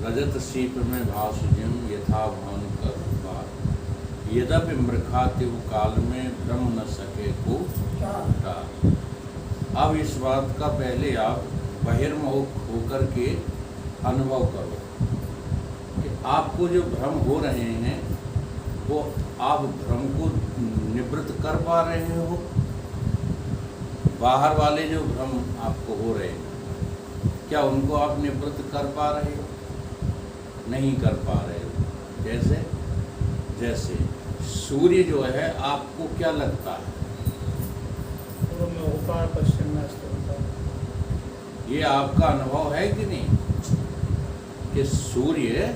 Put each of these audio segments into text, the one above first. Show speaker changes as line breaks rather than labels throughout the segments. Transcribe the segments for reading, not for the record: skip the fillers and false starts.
रजत सीप में भासुजिम यथा भानुकर बार, यद्यपि मृखातिव काल में भ्रम न सके को टार। अब इस बात का पहले आप बहिर्मुख होकर के अनुभव करो कि आपको जो भ्रम हो रहे हैं वो आप भ्रम को निवृत्त कर पा रहे हो। बाहर वाले जो भ्रम आपको हो रहे हैं क्या उनको आप निवृत्त कर पा रहे हो? नहीं कर पा रहे हो। जैसे जैसे सूर्य जो है आपको क्या लगता है?
पूर्व में होता है, पश्चिम में अस्त होता है।
ये आपका अनुभव है कि नहीं कि सूर्य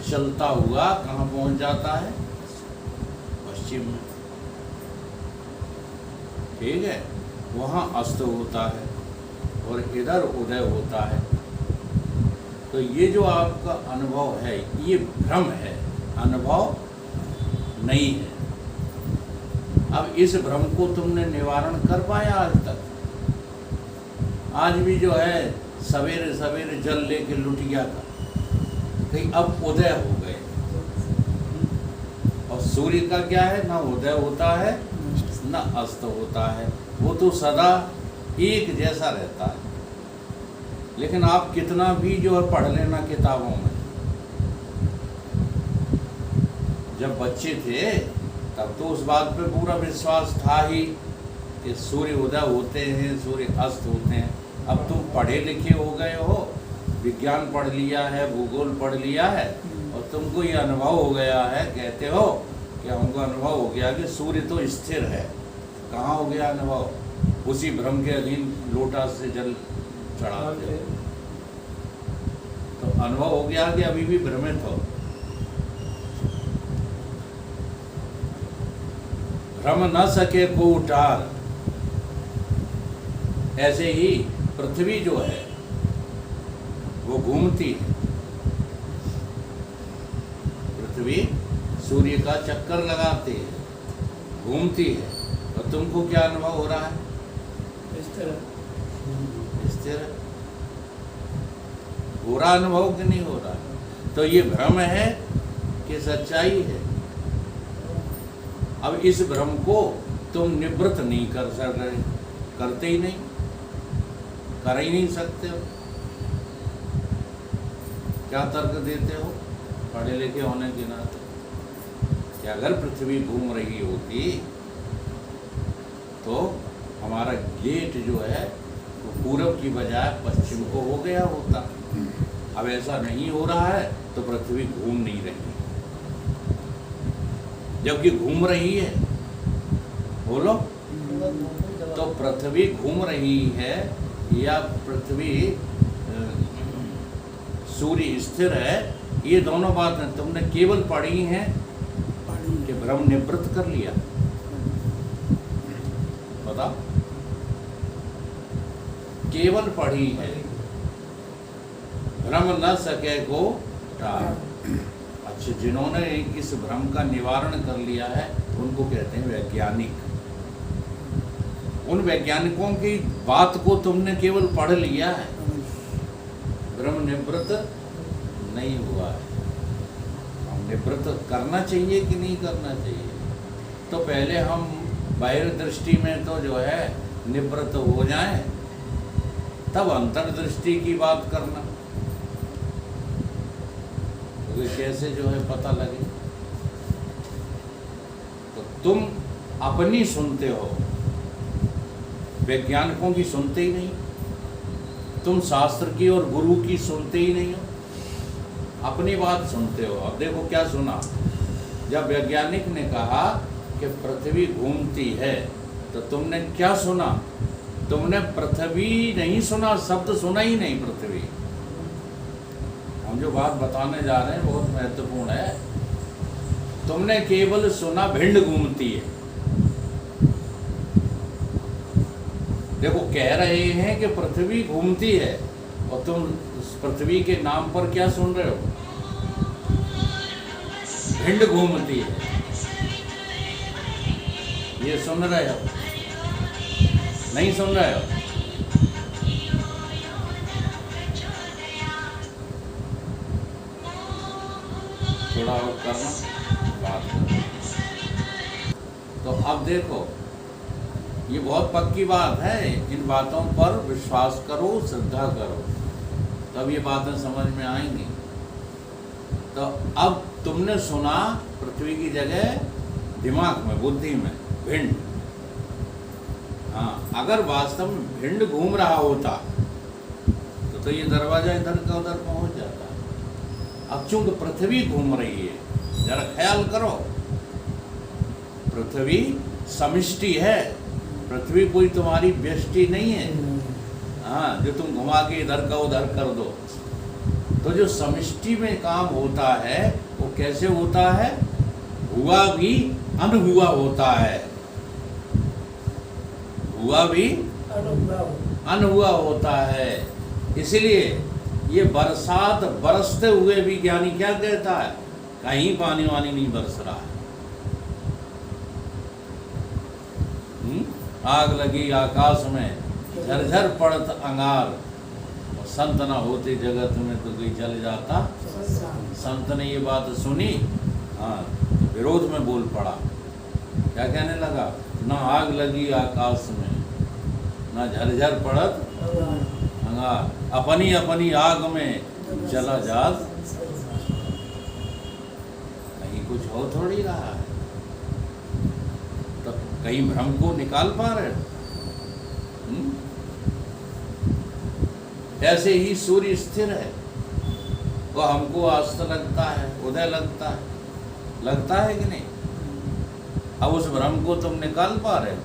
चलता हुआ कहाँ पहुंच जाता है? पश्चिम में। ठीक है, वहाँ अस्त होता है और इधर उदय होता है। तो ये जो आपका अनुभव है ये भ्रम है, अनुभव नहीं है। अब इस भ्रम को तुमने निवारण कर पाया आज तक? आज भी जो है सवेरे सवेरे जल लेके लुटिया का कहीं अब उदय हो गए। और सूर्य का क्या है, ना उदय होता है ना अस्त होता है, वो तो सदा एक जैसा रहता है। लेकिन आप कितना भी जो है पढ़ लेना किताबों में, जब बच्चे थे तब तो उस बात पे पूरा विश्वास था ही कि सूर्य उदय होते हैं, सूर्य अस्त होते हैं। अब तुम पढ़े लिखे हो गए हो, विज्ञान पढ़ लिया है, भूगोल पढ़ लिया है और तुमको ये अनुभव हो गया है, कहते हो कि हमको अनुभव हो गया कि सूर्य तो स्थिर है। कहाँ हो गया अनुभव? उसी भ्रम के अधीन लोटा से जल चढ़ाते हो। तो अनुभव हो गया कि अभी भी भ्रमित हो। भ्रम न सके को टार। ऐसे ही पृथ्वी जो है वो घूमती है। पृथ्वी सूर्य का चक्कर लगाती है, घूमती है। और तुमको क्या अनुभव हो रहा है? स्थिर हो रहा अनुभव कि नहीं हो रहा? तो ये भ्रम है कि सच्चाई है? अब इस भ्रम को तुम निवृत्त नहीं कर रहे, करते ही नहीं, कर ही नहीं सकते हो। क्या तर्क देते हो पढ़े लिखे होने के नाते कि अगर पृथ्वी घूम रही होती तो हमारा गेट जो है वो पूरब की बजाय पश्चिम को हो गया होता। अब ऐसा नहीं हो रहा है तो पृथ्वी घूम नहीं रही, जबकि घूम रही है। बोलो, तो पृथ्वी घूम रही है या पृथ्वी सूर्य स्थिर है, ये दोनों बातें तुमने केवल पढ़ी हैं कि भ्रम निवृत्त कर लिया? बताओ, केवल पढ़ी है, भ्रम न सके को टार। अच्छा, जिन्होंने इस भ्रम का निवारण कर लिया है उनको कहते हैं वैज्ञानिक। उन वैज्ञानिकों की बात को तुमने केवल पढ़ लिया है, भ्रम निवृत्त नहीं हुआ है। हम निवृत्त करना चाहिए कि नहीं करना चाहिए? तो पहले हम बहिर्दृष्टि में तो जो है निवृत्त हो जाएं, तब अंतर्दृष्टि की बात करना। तो कैसे जो है पता लगे? तो तुम अपनी सुनते हो, वैज्ञानिकों की सुनते ही नहीं, तुम शास्त्र की और गुरु की सुनते ही नहीं हो, अपनी बात सुनते हो। अब देखो क्या सुना, जब वैज्ञानिक ने कहा कि पृथ्वी घूमती है तो तुमने क्या सुना? तुमने पृथ्वी नहीं सुना, शब्द सुना ही नहीं पृथ्वी। हम जो बात बताने जा रहे हैं बहुत महत्वपूर्ण है। तुमने केवल सुना भिंड घूमती है। देखो, कह रहे हैं कि पृथ्वी घूमती है और तुम पृथ्वी के नाम पर क्या सुन रहे हो? भिंड घूमती है, ये सुन रहे हो? नहीं सुन रहे हो? थोड़ा और करना, बात करना। तो अब देखो, ये बहुत पक्की बात है, इन बातों पर विश्वास करो, श्रद्धा करो, तब ये बातें समझ में आएंगी। तो अब तुमने सुना पृथ्वी की जगह दिमाग में, बुद्धि में भिंड। हाँ, अगर वास्तव में भिंड घूम रहा होता तो ये दरवाजा इधर का उधर पहुंच जाता। अब चूंकि पृथ्वी घूम रही है, जरा ख्याल करो, पृथ्वी समिष्टि है, पृथ्वी कोई तुम्हारी व्यष्टि नहीं है। हाँ, जो तुम घुमा के इधर का उधर कर दो। तो जो समिष्टि में काम होता है वो कैसे होता है? हुआ भी अनहुआ होता है, हुआ भी अनहुआ होता है। इसलिए ये बरसात बरसते हुए भी ज्ञानी क्या कहता है? कहीं पानी वानी नहीं बरस रहा है। आग लगी आकाश में, झरझर पड़त अंगार, और संत न होते जगत में तो कोई जल जाता। संत ने ये बात सुनी, हाँ, तो विरोध में बोल पड़ा। क्या कहने लगा? ना आग लगी आकाश में, ना झरझर पड़त अंगार, अपनी अपनी आग में जला जात। कहीं कुछ हो थोड़ी रहा है, तो कहीं भ्रम को निकाल पा रहे हो? ऐसे ही सूर्य स्थिर है, वो हमको अस्त लगता है, उदय लगता है कि नहीं? अब उस भ्रम को तुम निकाल पा रहे हो?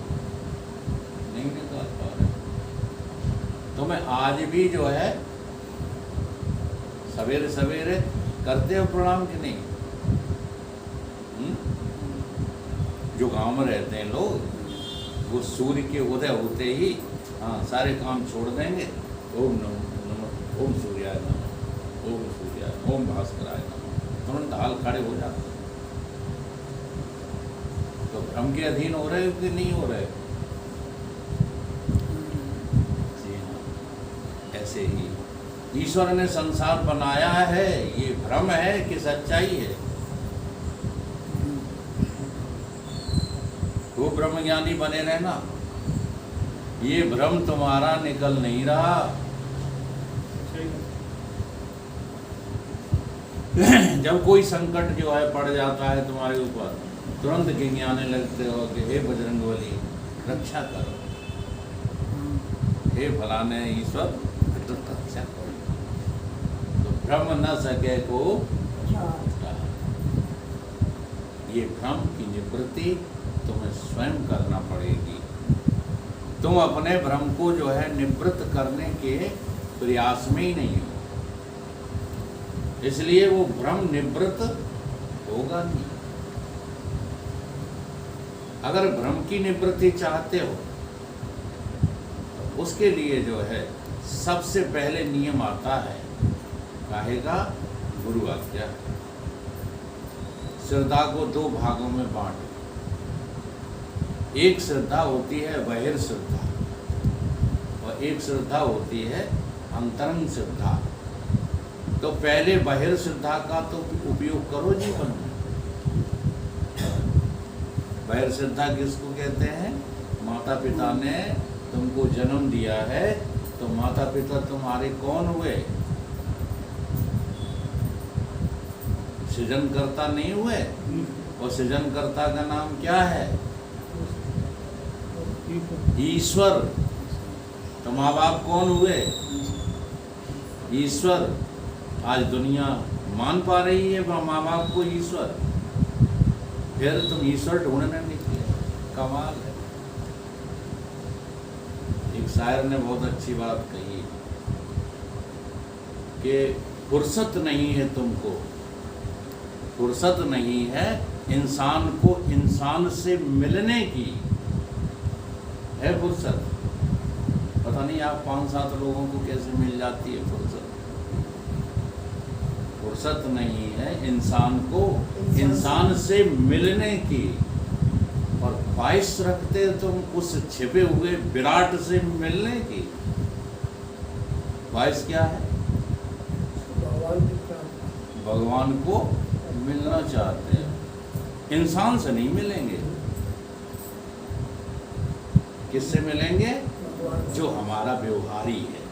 नहीं निकाल पा रहे। तुम्हें आज भी जो है सवेरे सवेरे करते हो प्रणाम कि नहीं? जो गांव में रहते हैं लोग, वो सूर्य के उदय होते ही हाँ सारे काम छोड़ देंगे, ओम नमः, ओम सूर्याय नमः, ओम सूर्याय, ओम भास्कराय नमः, तुरंत हाल खड़े हो जाते। तो भ्रम के अधीन हो रहे हो कि नहीं हो रहे? जी हाँ, ऐसे ही ईश्वर ने संसार बनाया है, ये भ्रम है कि सच्चाई है? वो ब्रह्मज्ञानी बने रहना, ये भ्रम तुम्हारा निकल नहीं रहा। जब कोई संकट जो है पड़ जाता है तुम्हारे ऊपर, तुरंत गिंगियाने लगते हो कि हे बजरंगबली रक्षा करो, हे फलाने ईश्वर रक्षा करो। तो भ्रम न सके को, ये भ्रम की निवृत्ति तुम्हें स्वयं करना पड़ेगी। तुम अपने भ्रम को जो है निवृत्त करने के प्रयास में ही नहीं हो, इसलिए वो भ्रम निवृत्त होगा नहीं। अगर भ्रम की निवृत्ति चाहते हो तो उसके लिए जो है सबसे पहले नियम आता है, कहेगा गुरु आज्ञा। श्रद्धा को दो भागों में बांटो। एक श्रद्धा होती है बहिर्श्रद्धा, और एक श्रद्धा होती है अंतरंग श्रद्धा। तो पहले बहिर्श्रद्धा का तो उपयोग करो जीवन में। बहिर्श्रद्धा किसको कहते हैं? माता पिता ने तुमको जन्म दिया है, तो माता पिता तुम्हारे कौन हुए? सृजनकर्ता नहीं हुए? और सृजनकर्ता का नाम क्या है? ईश्वर। तो माँ बाप कौन हुए? ईश्वर। आज दुनिया मान पा रही है माँ बाप को ईश्वर, फिर तुम ईश्वर ढूंढने निकले, कमाल है। एक शायर ने बहुत अच्छी बात कही कि फुर्सत नहीं है तुमको, फुर्सत नहीं है इंसान को इंसान से मिलने की। है फुर्सत? पता नहीं आप 5-7 लोगों को कैसे मिल जाती है फुर्सत। फुर्सत नहीं है इंसान को इंसान से मिलने की, और ख्वाहिश रखते तुम उस छिपे हुए विराट से मिलने की। ख्वाहिश क्या है? भगवान को मिलना चाहते हैं, इंसान से नहीं मिलेंगे। किससे मिलेंगे? जो हमारा व्यवहारी है,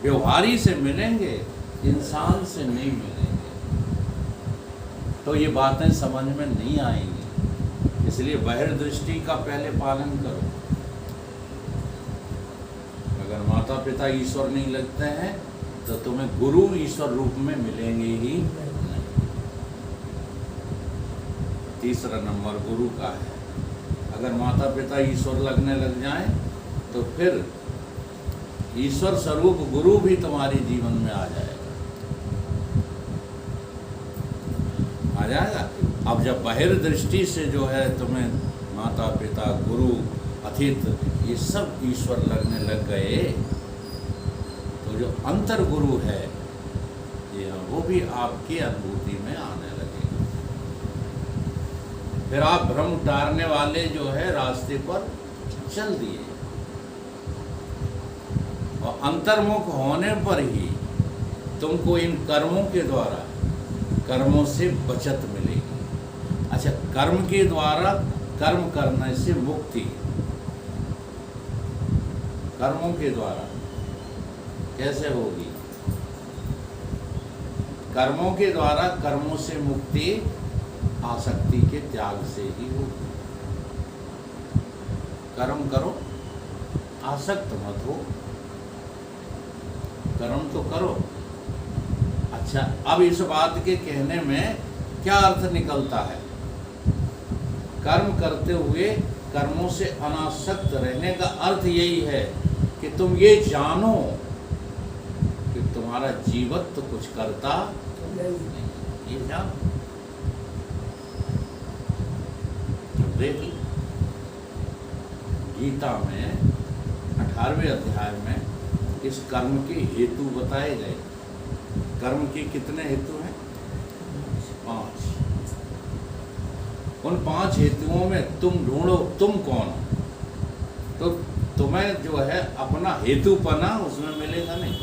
व्यवहारी से मिलेंगे, इंसान से नहीं मिलेंगे। तो ये बातें समझ में नहीं आएंगी, इसलिए बहिर्दृष्टि का पहले पालन करो। अगर माता पिता ईश्वर नहीं लगते हैं तो तुम्हें गुरु ईश्वर रूप में मिलेंगे ही नहीं। तीसरा नंबर गुरु का है। अगर माता पिता ईश्वर लगने लग जाएं तो फिर ईश्वर स्वरूप गुरु भी तुम्हारे जीवन में आ जाएगा। अब जब बहिर्दृष्टि से जो है तुम्हें माता पिता गुरु अतिथि ये सब ईश्वर लगने लग गए तो जो अंतर गुरु है ये वो भी आपकी अनुभूति में आने लगेगा। फिर आप भ्रम उतारने वाले जो है रास्ते पर चल दिए और अंतर्मुख होने पर ही तुमको इन कर्मों के द्वारा कर्मों से बचत मिलेगी। अच्छा, कर्म के द्वारा कर्म करने से मुक्ति, कर्मों के द्वारा कैसे होगी? कर्मों के द्वारा कर्मों से मुक्ति आसक्ति के त्याग से ही होगी। कर्म करो, आसक्त मत हो, कर्म तो करो। अच्छा, अब इस बात के कहने में क्या अर्थ निकलता है? कर्म करते हुए कर्मों से अनासक्त रहने का अर्थ यही है कि तुम ये जानो कि तुम्हारा जीवत्व कुछ करता नहीं। ये जानो। देख लो गीता में 18वें अध्याय में इस कर्म के हेतु बताए गए। कर्म के कितने हेतु हैं? 5। उन 5 हेतुओं में तुम ढूंढो तुम कौन हो, तो तुम्हें जो है अपना हेतुपना उसमें मिलेगा नहीं।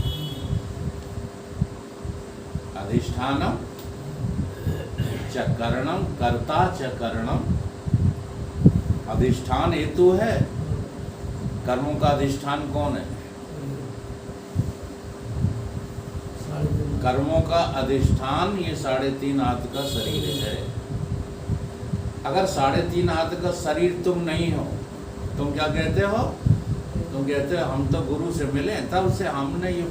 अधिष्ठानम च करणम कर्ता च करणम। अधिष्ठान हेतु है। कर्मों का अधिष्ठान कौन है? कर्मों का अधिष्ठान ये 3.5 हाथ का शरीर है। अगर 3.5 हाथ का शरीर तुम नहीं हो, तुम क्या कहते हो? तुम कहते हो हम तो गुरु से मिले, तब से हमने ये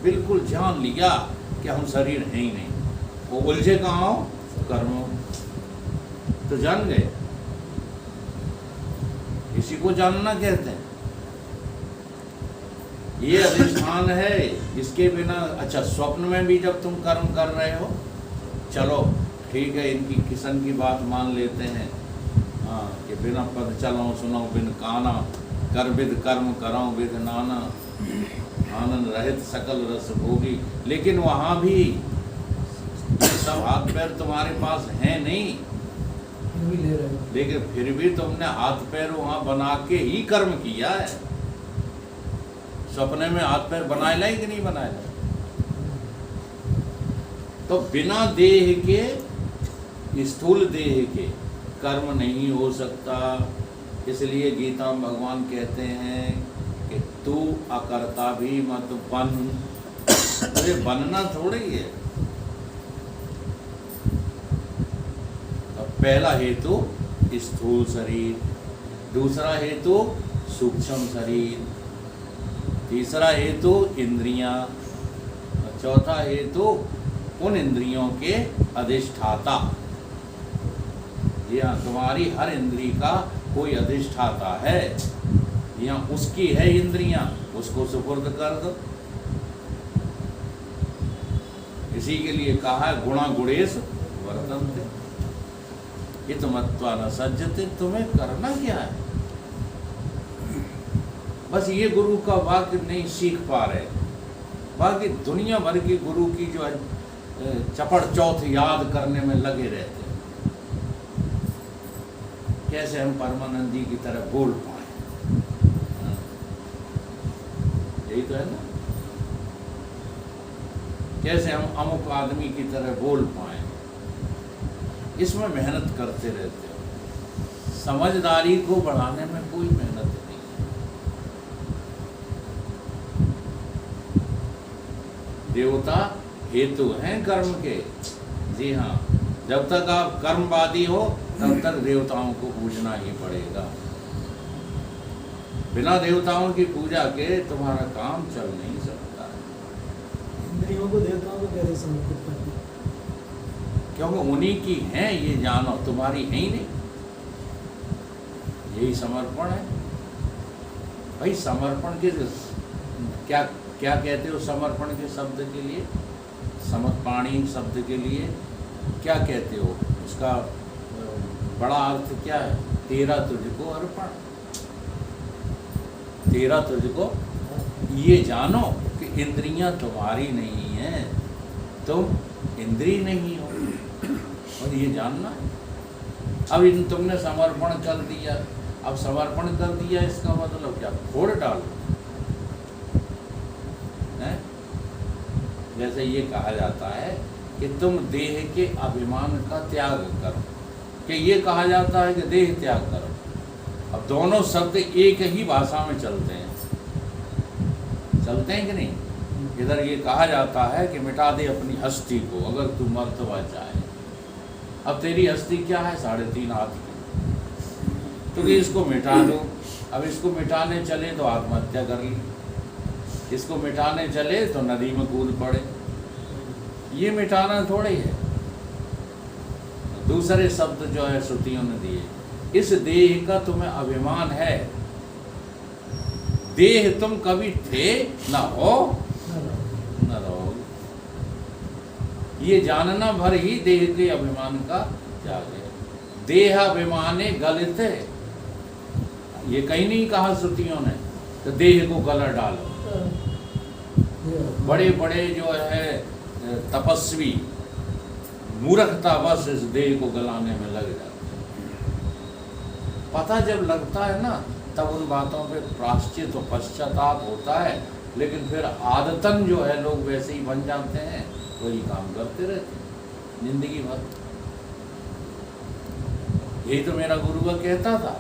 बिल्कुल जान लिया कि हम शरीर है ही नहीं। वो उलझे कहाँ हो? कर्मों। तो जान गए। इसी को जानना कहते हैं। ये अधिष्ठान है, इसके बिना। अच्छा, स्वप्न में भी जब तुम कर्म कर रहे हो, चलो ठीक है, इनकी किशन की बात मान लेते हैं, हाँ, कि बिना पद चलो सुनो बिन काना, कर विद कर्म करो विद नाना, आनंद रहित सकल रस भोगी। लेकिन वहाँ भी ये सब हाथ पैर तुम्हारे पास है नहीं, लेकिन फिर भी तुमने हाथ पैर वहाँ बना के ही कर्म किया है। सपने में हाथ पैर बनाए लाई कि नहीं बनाए लाई? तो बिना देह के, स्थूल देह के कर्म नहीं हो सकता। इसलिए गीता में भगवान कहते हैं कि तू अकर्ता भी मत बन। अरे बनना थोड़ी है। तो पहला हेतु स्थूल शरीर, दूसरा हेतु सूक्ष्म शरीर, तीसरा हेतु इंद्रियां, चौथा हेतु उन इंद्रियों के अधिष्ठाता। या तुम्हारी हर इंद्रिय का कोई अधिष्ठाता है, या उसकी है इंद्रियां, उसको सुपुर्द कर दो। इसी के लिए कहा है गुणा गुणेश वर्तन्ते, इतमत्वा न सज्जते। तुम्हें करना क्या है? बस ये गुरु का वाक्य नहीं सीख पा रहे। बाकी दुनिया भर के गुरु की जो है चपड़ चौथ याद करने में लगे रहते हैं, कैसे हम परमानंदी की तरह बोल पाए। यही तो है ना। कैसे हम अमुक आदमी की तरह बोल पाए, इसमें मेहनत करते रहते हो। समझदारी को बढ़ाने में कोई मेहनत नहीं है। देवता हेतु हैं कर्म के। जी हाँ, जब तक आप कर्मवादी हो तब तक देवताओं को पूजना ही पड़ेगा। बिना देवताओं की पूजा के तुम्हारा काम चल नहीं सकता है।
इंद्रियों को देवताओं को कैसे समर्पित करते हैं?
क्योंकि उन्हीं की हैं, ये जानो, तुम्हारी है ही नहीं। यही समर्पण है भाई। समर्पण के क्या क्या कहते हो? समर्पण के शब्द के लिए, समर्पणी शब्द के लिए क्या कहते हो? उसका बड़ा अर्थ क्या है? तेरा तुझको अर्पण, तेरा तुझको। ये जानो कि इंद्रियां तुम्हारी नहीं है, तुम इंद्रिय नहीं हो, और ये जानना है। अब इन तुमने समर्पण कर दिया, अब समर्पण कर दिया इसका मतलब क्या? फोड़ डालो है? जैसे ये कहा जाता है कि तुम देह के अभिमान का त्याग करो, कि ये कहा जाता है कि देह त्याग करो। अब दोनों शब्द एक ही भाषा में चलते हैं कि नहीं? इधर ये कहा जाता है कि मिटा दे अपनी हस्ती को अगर तू मर्तबा चाहे। अब तेरी हस्ती क्या है? 3.5 हाथ की, तो कि इसको मिटा दो। अब इसको मिटाने चले तो आत्महत्या कर ली, इसको मिटाने चले तो नदी में कूद पड़े। ये मिटाना थोड़ी है। दूसरे शब्द जो है श्रुतियों ने दिए, इस देह का तुम्हें अभिमान है। देह तुम कभी थे न हो न रहो। ये जानना भर ही देह के अभिमान का त्याग है। देहाभिमाने गलित है, ये कहीं नहीं कहा श्रुतियों ने तो देह को गला डालो। बड़े बड़े जो है तपस्वी मूर्खता बस इस देह को गलाने में लग जाते हैं। पता जब लगता है ना तब उन बातों पे प्रायश्चित और पश्चाताप होता है, लेकिन फिर आदतन जो है लोग वैसे ही बन जाते हैं, वही काम करते रहते हैं जिंदगी भर। यही तो मेरा गुरुवर कहता था,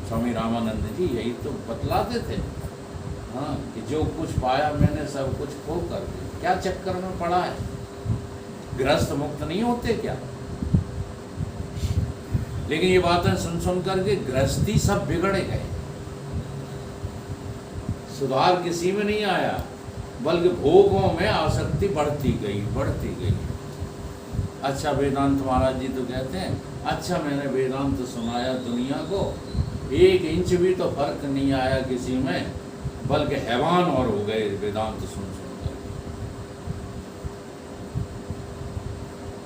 स्वामी रामानंद जी यही तो बतलाते थे। हाँ, कि जो कुछ पाया मैंने सब कुछ खो कर दिया। क्या चक्कर में पड़ा है? गृहस्थ मुक्त नहीं होते क्या? लेकिन ये बातें सुन सुन करके गृहस्थी सब बिगड़े गए, सुधार किसी में नहीं आया, बल्कि भोगों में आसक्ति बढ़ती गई बढ़ती गई। अच्छा वेदांत महाराज जी तो कहते हैं, अच्छा मैंने वेदांत सुनाया दुनिया को, 1 इंच भी तो फर्क नहीं आया किसी में, बल्कि हैवान और हो गए वेदांत सुन कर।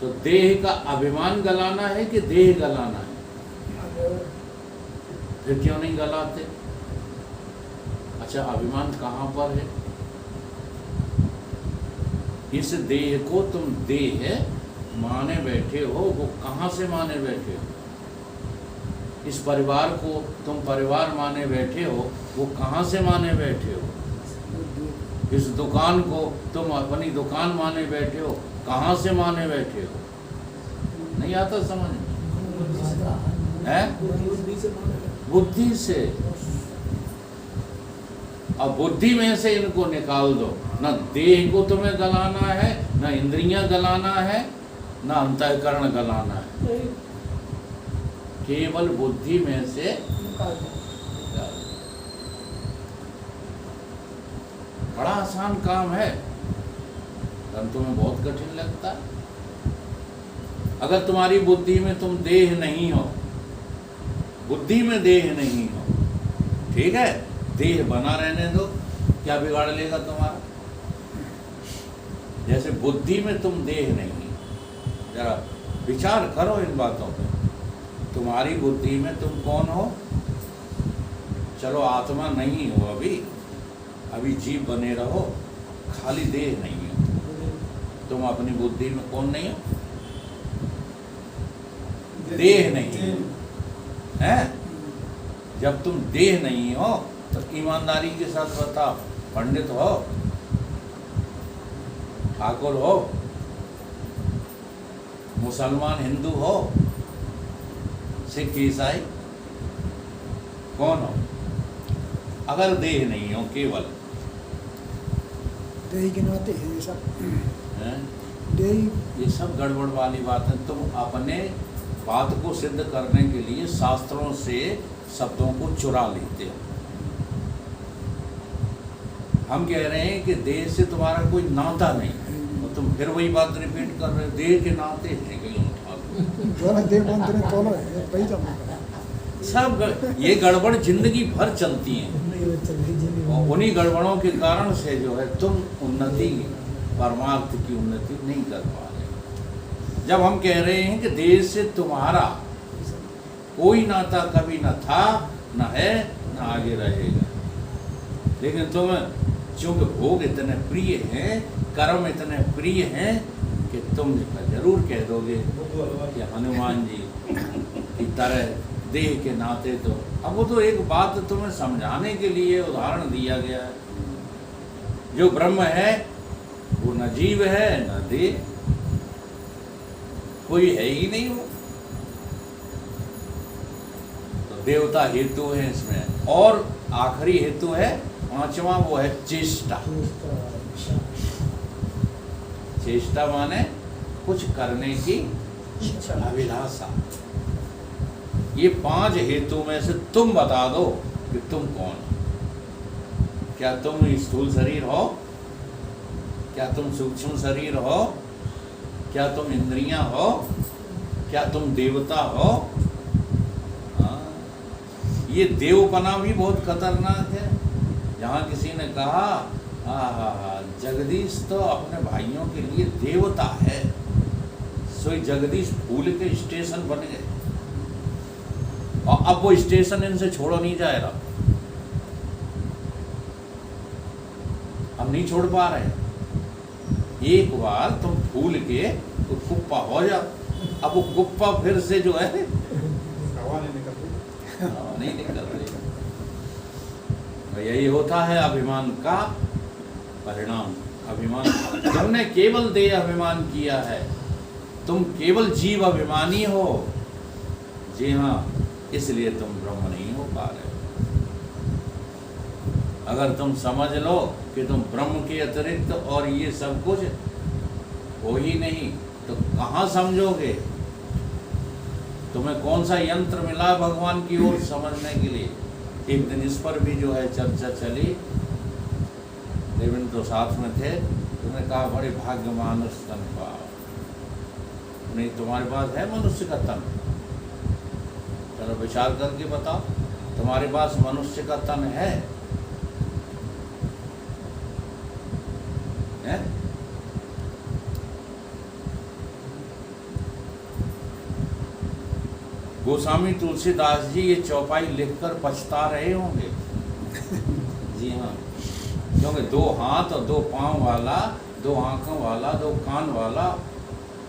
तो देह का अभिमान गलाना है कि देह गलाना है? फिर क्यों नहीं गलाते? अच्छा अभिमान कहाँ पर है? इस देह को तुम देह माने बैठे हो, वो कहाँ से माने बैठे हो? इस परिवार को तुम परिवार माने बैठे हो, वो कहाँ से माने बैठे हो? इस दुकान को तुम अपनी दुकान माने बैठे हो, कहाँ से माने बैठे हो? नहीं आता समझ में? है बुद्धि से। अब बुद्धि में से इनको निकाल दो। न देह को तुम्हें गलाना है, न इंद्रियां गलाना है, न अंतःकरण गलाना है, केवल बुद्धि में से निकाल दो। बड़ा आसान काम है, परंतु में बहुत कठिन लगता है। अगर तुम्हारी बुद्धि में तुम देह नहीं हो, बुद्धि में देह नहीं हो, ठीक है, देह बना रहने दो, क्या बिगाड़ लेगा तुम्हारा? जैसे बुद्धि में तुम देह नहीं, जरा विचार करो इन बातों पे। तुम्हारी बुद्धि में तुम कौन हो? चलो आत्मा नहीं हो, अभी जीव बने रहो, खाली देह नहीं हो। तुम अपनी बुद्धि में कौन नहीं हो? देह नहीं है। जब तुम देह नहीं हो तो ईमानदारी के साथ बताओ, पंडित हो, ठाकुर हो, मुसलमान हिंदू हो, सिख ईसाई, कौन हो? अगर देह नहीं हो, केवल
देही के नाते है ये सब।
हैं?
देही
ये सब गड़बड़ वाली बात है। तुम अपने बात को सिद्ध करने के लिए शास्त्रों से शब्दों को चुरा लेते हो। हम कह रहे हैं कि देह से तुम्हारा कोई नाता नहीं, और तुम फिर वही बात रिपीट कर रहे हो, देह के नाते हैं कहीं उठा लो।
द्वारा देव मंत्र तोलो है वही जमा
सब ये गड़बड़ जिंदगी भर चलती हैं,
नहीं चल रही जिंदगी
और उन्हीं गड़बड़ों के कारण से जो है तुम उन्नति, परमार्थ की उन्नति नहीं कर पा रहे। जब हम कह रहे हैं कि देह से तुम्हारा कोई नाता कभी न था, न है, न आगे रहेगा, लेकिन तुम चूंकि भोग इतने प्रिय हैं, कर्म इतने प्रिय हैं कि तुम जरूर कह दोगे कि हनुमान जी की तरह देह के नाते। तो अब वो तो एक बात तुम्हें समझाने के लिए उदाहरण दिया गया है। जो ब्रह्म है वो न जीव है न देह, कोई है ही नहीं वो। तो देवता हेतु है इसमें, और आखिरी हेतु है पांचवा, वो है चेष्टा। चेष्टा माने कुछ करने की अभिलाषा। ये 5 हेतु में से तुम बता दो कि तुम कौन हो। क्या तुम स्थूल शरीर हो? क्या तुम सूक्ष्म शरीर हो? क्या तुम इंद्रियां हो? क्या तुम देवता हो? हाँ। ये देवपना भी बहुत खतरनाक है। जहाँ किसी ने कहा जगदीश तो अपने भाइयों के लिए देवता है, सोई जगदीश फूल के स्टेशन बन गए, और अब वो स्टेशन इनसे छोड़ो नहीं जा रहा, अब नहीं छोड़ पा रहे। एक बार तुम फूल के तो कुप्पा हो जाओ, अब वो कुप्पा फिर से जो है
हवा नहीं निकलती।
नहीं निकल रही। यही होता है अभिमान का परिणाम। अभिमान, तुमने केवल देह अभिमान किया है, तुम केवल जीव अभिमानी हो। जी हाँ, इसलिए तुम ब्रह्म नहीं हो पा रहे। अगर तुम समझ लो कि तुम ब्रह्म के अतिरिक्त और ये सब कुछ हो ही नहीं, तो कहाँ समझोगे? तुम्हें कौन सा यंत्र मिला भगवान की ओर समझने के लिए? एक दिन इस पर भी जो है चर्चा चली, देवेंद्र तो साथ में थे, तुमने कहा बड़े भाग्यमान तन पाओ। नहीं, तुम्हारे पास है मनुष्य का तन? चलो विचार करके बताओ, तुम्हारे पास मनुष्य का तन है? गोस्वामी तुलसीदास जी ये चौपाई लिखकर पछता रहे होंगे। जी हाँ, क्योंकि 2 हाथ और 2 पांव वाला, 2 आंखों वाला, 2 कान वाला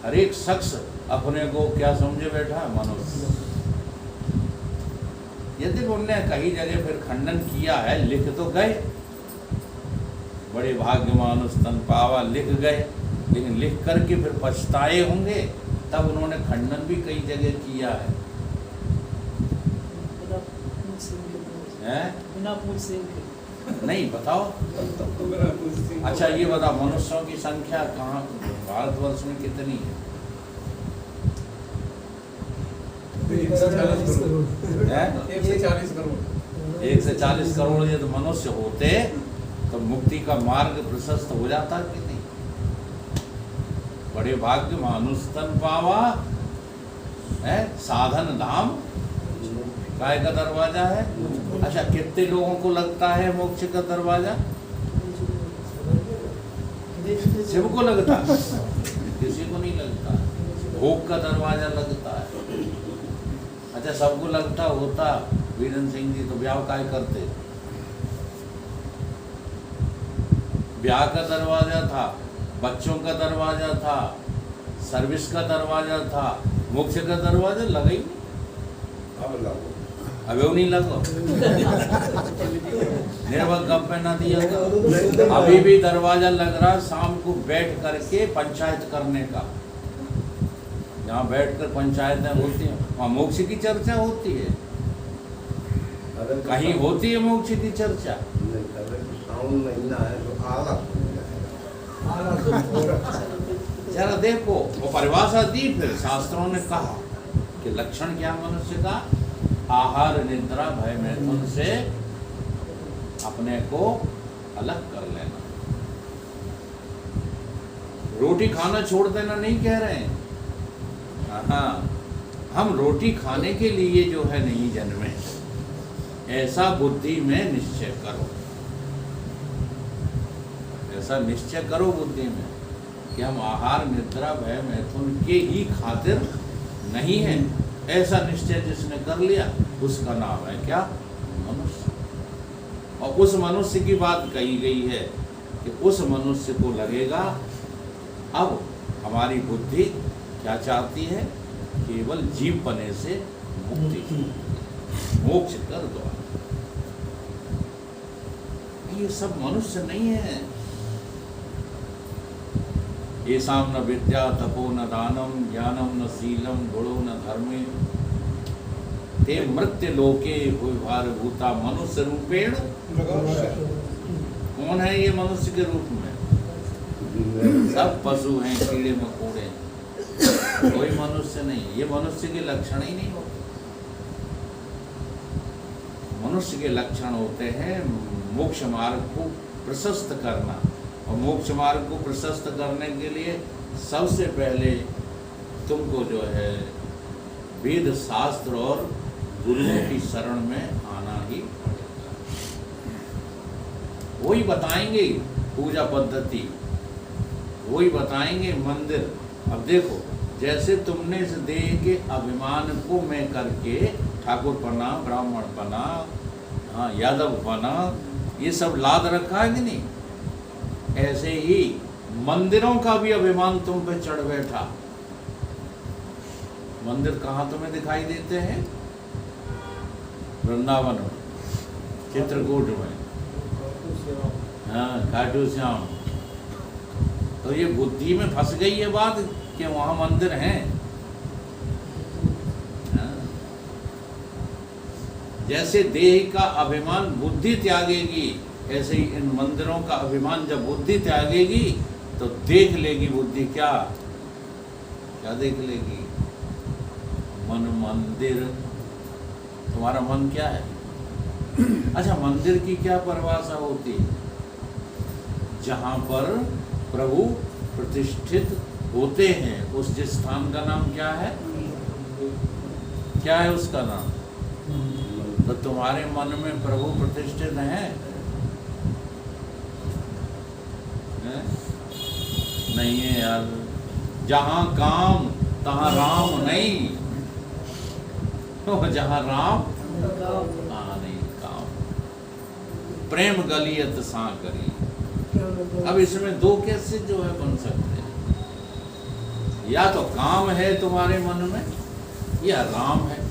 हर एक शख्स अपने को क्या समझे बैठा है? मनुष्य। यदि उनने कई जगह फिर खंडन किया है, लिख तो गए, बड़े भाग्यमान स्तन पावा लिख गए, लेकिन लिख करके फिर पछताए होंगे, तब उन्होंने खंडन भी कई जगह किया है। नहीं, बताओ। अच्छा ये बताओ, मनुष्यों की संख्या कहाँ भारतवर्ष में कितनी है?
140 करोड़।
140 करोड़ यदि मनुष्य होते तो मुक्ति का मार्ग प्रशस्त हो जाता कि नहीं? बड़े भाग्य मानुस्तन पावा है, साधन धाम काय का दरवाजा है। अच्छा, कितने लोगों को लगता है मोक्ष का दरवाजा? सबको लगता है, किसी को नहीं लगता। भोग का दरवाजा लगता है। अच्छा, सबको लगता होता वीरेंद्र सिंह जी तो ब्याह काय करते? ब्याह का दरवाजा था, बच्चों का दरवाजा था, सर्विस का दरवाजा था, मोक्ष का दरवाजा लगा ही नहीं। अबे वो नहीं लगो निर्भर कब पे ना दिया था। अभी भी दरवाजा लग रहा शाम को बैठ करके पंचायत करने का। यहाँ बैठकर पंचायतें होती हैं, वहाँ मोक्ष की चर्चा होती है, कहीं होती है मोक्ष की चर्चा?
साउन महीना है तो आला
जरा देखो वो परिभाषा दी, फिर शास्त्रों ने कहा कि लक्षण क्या मनुष्य का? आहार निद्रा भय मैथुन से अपने को अलग कर लेना। रोटी खाना छोड़ देना नहीं कह रहे हैं, हाँ, हम रोटी खाने के लिए जो है नहीं जन्मे, ऐसा बुद्धि में निश्चय करो, ऐसा निश्चय करो बुद्धि में कि हम आहार निद्रा भय मैथुन के ही खातिर नहीं है। ऐसा निश्चय जिसने कर लिया उसका नाम है क्या? मनुष्य। और उस मनुष्य की बात कही गई है कि उस मनुष्य को लगेगा अब हमारी बुद्धि क्या चाहती है? केवल जीव बने से मुक्ति, मोक्ष कर दो। ये सब मनुष्य नहीं है। येषां न विद्या तपो न दानम ज्ञानम न शीलम गुणो न धर्मे ते मृत्य लोके भूभार भूता मनुष्य रूपेण। कौन है ये मनुष्य के रूप में? सब पशु हैं, कीड़े मकोड़े हैं, कोई मनुष्य नहीं। ये मनुष्य के लक्षण ही नहीं होते। मनुष्य के लक्षण होते हैं मोक्ष मार्ग को प्रशस्त करना, और मोक्ष मार्ग को प्रशस्त करने के लिए सबसे पहले तुमको जो है वेद शास्त्र और गुरुओं की शरण में आना ही पड़ेगा। वही बताएंगे पूजा पद्धति, वही बताएंगे मंदिर। अब देखो, जैसे तुमने इस देह के अभिमान को मैं करके ठाकुर बना, ब्राह्मण बना, हाँ यादव बना, ये सब लाद रखा है कि नहीं? ऐसे ही मंदिरों का भी अभिमान तुम पे चढ़ बैठा। मंदिर कहाँ तुम्हें दिखाई देते हैं? वृंदावन में, चित्रकूट में, हाँ खाटू श्याम। तो ये बुद्धि में फंस गई है बात कि वहाँ मंदिर हैं। हाँ। जैसे देह का अभिमान बुद्धि त्यागेगी, ऐसे ही इन मंदिरों का अभिमान जब बुद्धि त्यागेगी तो देख लेगी बुद्धि क्या क्या देख लेगी? मन मंदिर। तुम्हारा मन क्या है? अच्छा, मंदिर की क्या परिभाषा होती है? जहाँ पर प्रभु प्रतिष्ठित होते हैं, उस जिस स्थान का नाम क्या है? क्या है उसका नाम? तो तुम्हारे मन में प्रभु प्रतिष्ठित हैं? नहीं है यार। जहाँ काम तहाँ राम नहीं, तो जहाँ राम तहाँ नहीं काम। प्रेम गलियत सा करी। अब इसमें दो कैसे जो है बन सकते हैं? या तो काम है तुम्हारे मन में या राम है।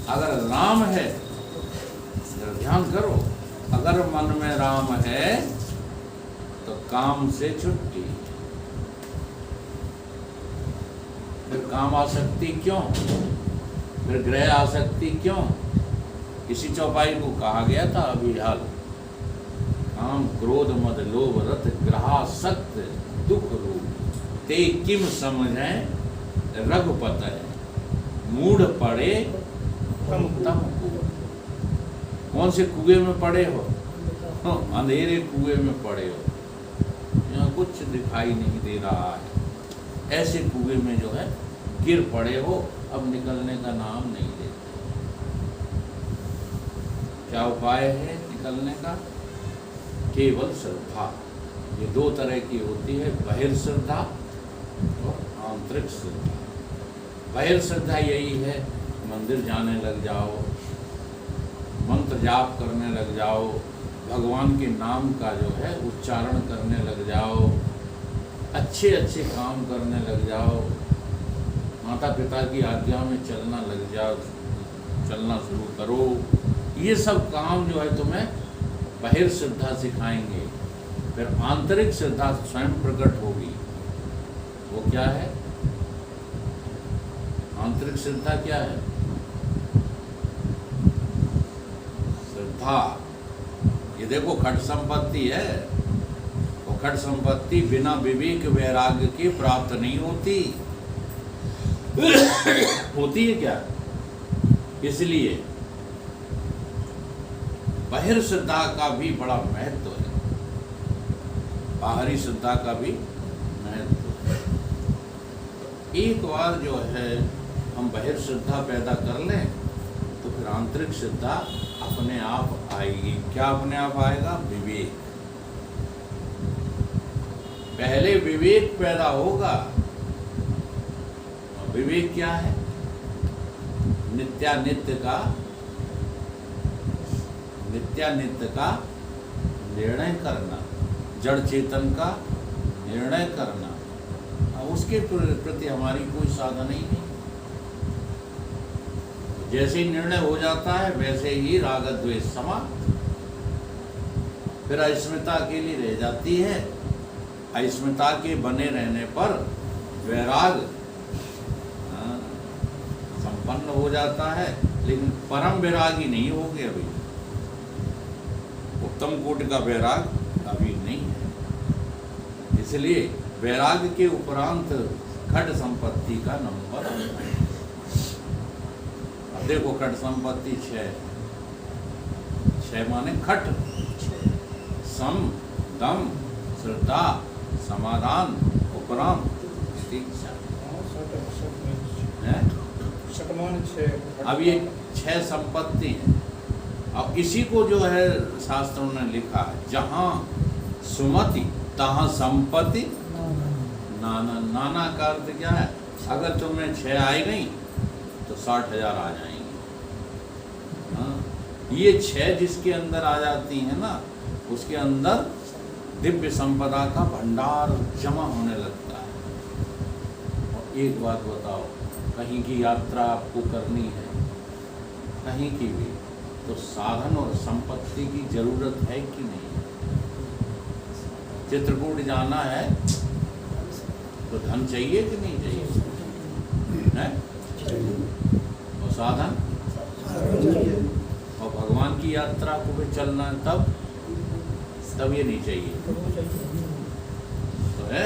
अगर राम है, ध्यान करो, अगर मन में राम है तो काम से छुट्टी। फिर काम आसक्ति क्यों? फिर ग्रह आसक्ति क्यों? इसी चौपाई को कहा गया था अभी हाल, काम क्रोध मद लोभ रत ग्रहासक्त दुख रूप ते किम समझे रघुपत है मूढ़ पड़े तम कुएं। कौन से कुएं में पड़े हो? अंधेरे कुएं में पड़े हो, यहाँ कुछ दिखाई नहीं दे रहा है। ऐसे कुएं में जो है गिर पड़े हो, अब निकलने का नाम नहीं लेते। क्या उपाय है निकलने का? केवल श्रद्धा। ये दो तरह की होती है, बहिर्श्रद्धा और आंतरिक श्रद्धा। बहिर्श्रद्धा यही है, मंदिर जाने लग जाओ, मंत्र जाप करने लग जाओ, भगवान के नाम का जो है उच्चारण करने लग जाओ, अच्छे अच्छे काम करने लग जाओ, माता पिता की आज्ञा में चलना लग जाओ, चलना शुरू करो। ये सब काम जो है तुम्हें बाहिर श्रद्धा सिखाएंगे, फिर आंतरिक श्रद्धा स्वयं प्रकट होगी। वो क्या है? आंतरिक श्रद्धा क्या है? श्रद्धा, ये देखो खट संपत्ति है, और खट संपत्ति बिना विवेक वैराग्य के प्राप्त नहीं होती। होती है क्या? इसलिए बाहर श्रद्धा का भी बड़ा महत्व है, बाहरी श्रद्धा का भी महत्व है। एक बार जो है हम बाहर श्रद्धा पैदा कर लें तो फिर आंतरिक श्रद्धा अपने आप आएगी। क्या अपने आप आएगा? विवेक। पहले विवेक पैदा होगा। विवेक क्या है? नित्यानित्य का निर्णय करना, जड़ चेतन का निर्णय करना। उसके प्रति हमारी कोई साधन ही नहीं। जैसे ही निर्णय हो जाता है वैसे ही राग द्वेष समाप्त। फिर अस्मिता अकेली रह जाती है। अस्मिता के बने रहने पर वैराग संपन्न हो जाता है, लेकिन परम वैरागी नहीं हो गए अभी। उत्तम कोटि का वैराग अभी नहीं है। इसलिए वैराग के उपरांत खट संपत्ति का नंबर आता है। अब देखो खट संपत्ति 6 माने खट, सम, दम, श्रद्धा, समाधान, उपरांत, प्रतीक्षा। अब ये 6 संपत्ति है। अब इसी को जो है शास्त्रों ने लिखा है, जहाँ सुमति तहाँ संपत्ति नाना। नाना का अर्थ क्या है? अगर तुम्हें 6 आई गई तो 60,000 आ जाएंगे। हाँ, ये 6 जिसके अंदर आ जाती है ना, उसके अंदर दिव्य संपदा का भंडार जमा होने लगता है। और एक बात बताओ, कहीं की यात्रा आपको करनी है, कहीं की भी, तो साधन और संपत्ति की जरूरत है कि नहीं? चित्रकूट जाना है तो धन चाहिए कि नहीं चाहिए? है? और साधन, और भगवान की यात्रा को भी चलना है तब ये नहीं चाहिए तो है।